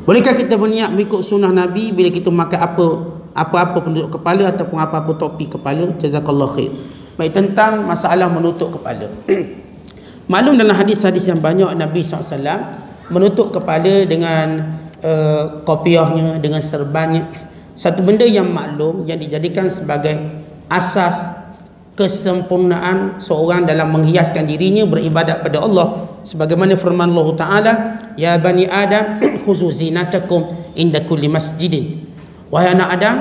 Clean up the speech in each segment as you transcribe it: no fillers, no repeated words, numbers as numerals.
Bolehkah kita berniat mengikut sunnah Nabi bila kita memakai apa-apa penutup kepala ataupun apa-apa topi kepala? Jazakallah khair. Baik, tentang masalah menutup kepala. Maklum dalam hadis-hadis yang banyak Nabi SAW menutup kepala dengan kopiahnya, dengan serbannya. Satu benda yang maklum yang dijadikan sebagai asas kesempurnaan seorang dalam menghiaskan dirinya beribadat pada Allah, sebagaimana firman Allah Ta'ala, ya bani Adam khuzu zinatakum inda kulli masjidin. Wahai anak Adam,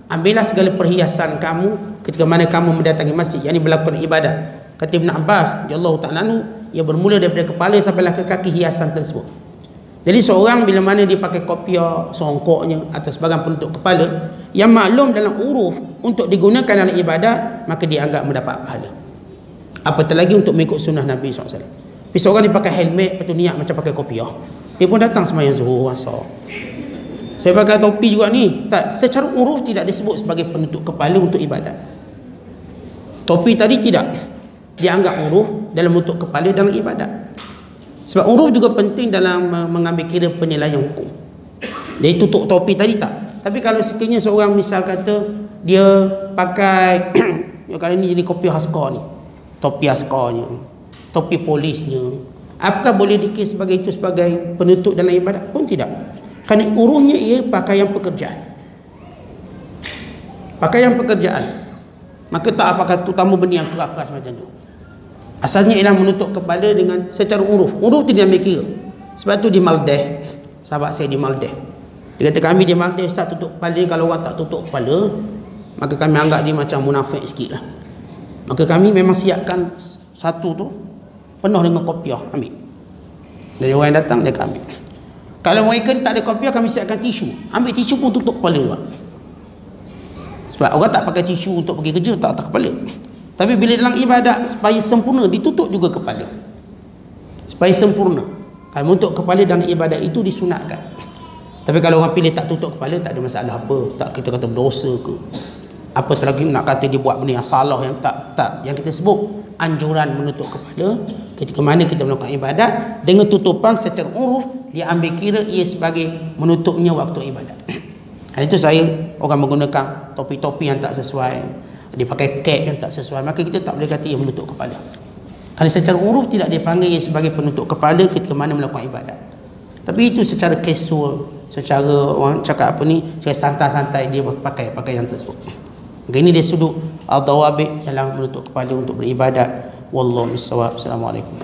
ambillah segala perhiasan kamu ketika mana kamu mendatangi masjid, yakni melakukan ibadat. Kata Ibn Abbas radhiyallahu ta'ala anhu, ia bermula daripada kepala sampailah ke kaki hiasan tersebut. Jadi seorang bila mana dia pakai kopiah, songkoknya atau sebagai penutup kepala yang maklum dalam uruf untuk digunakan dalam ibadat, maka dia anggap mendapat pahala. Apatah lagi untuk mengikut sunnah Nabi SAW. Tapi seorang dia pakai helmet, lepas tu niat macam pakai kopiah, dia pun datang sembahyang zuhur, asar. Saya pakai topi juga ni, tak, secara uruf tidak disebut sebagai penutup kepala untuk ibadat. Topi tadi tidak dianggap uruf dalam menutup kepala dalam ibadat. Sebab uruf juga penting dalam mengambil kira penilaian hukum. Dia tutup topi tadi tak. Tapi kalau sekiranya seorang misal kata dia pakai kali ni jadi kopi askar ni, topi askarnya, topi polisnya, apakah boleh dikira sebagai itu sebagai penutup dalam ibadat? Pun tidak. Kerana urufnya ia pakaian pekerjaan. Pakaian pekerjaan. Maka tak apakah terutama benda yang keras-keras macam tu. Asalnya ialah menutup kepala dengan secara uruf. Uruf tu dia ambil kira. Sebab tu di Maldives, sahabat saya di Maldives, dia kata kami di Maldives tak tutup kepala. Kalau orang tak tutup kepala, maka kami anggap dia macam munafik sikit lah. Maka kami memang siapkan satu tu penuh dengan kopiah, ambil. Dari orang yang datang dia ambil. Kalau mereka tak ada kopiah, kami siapkan tisu. Ambil tisu pun tutup kepala juga. Sebab orang tak pakai tisu untuk pergi kerja, tak kepala. Tapi bila dalam ibadat, supaya sempurna, ditutup juga kepala. Supaya sempurna. Kalau untuk kepala dalam ibadat itu disunatkan. Tapi kalau orang pilih tak tutup kepala, tak ada masalah apa. Tak kita kata berdosa ke. Apa lagi nak kata dia buat benda yang salah, yang tak. Yang kita sebut anjuran menutup kepala ketika mana kita melakukan ibadat dengan tutupan secara uruf, dia ambil kira ia sebagai menutupnya waktu ibadat. Itu saya orang menggunakan topi-topi yang tak sesuai, dia pakai cap yang tak sesuai, maka kita tak boleh kata ia menutup kepala. Kerana secara uruf tidak dipanggil ia sebagai penutup kepala ketika mana melakukan ibadat. Tapi itu secara casual, secara orang cakap apa ni, secara santai-santai dia pakai pakaian tersebut. Maka ini dia sudut al-dawabit dalam menutup kepala untuk beribadat. Wallahu a'lam. Assalamualaikum.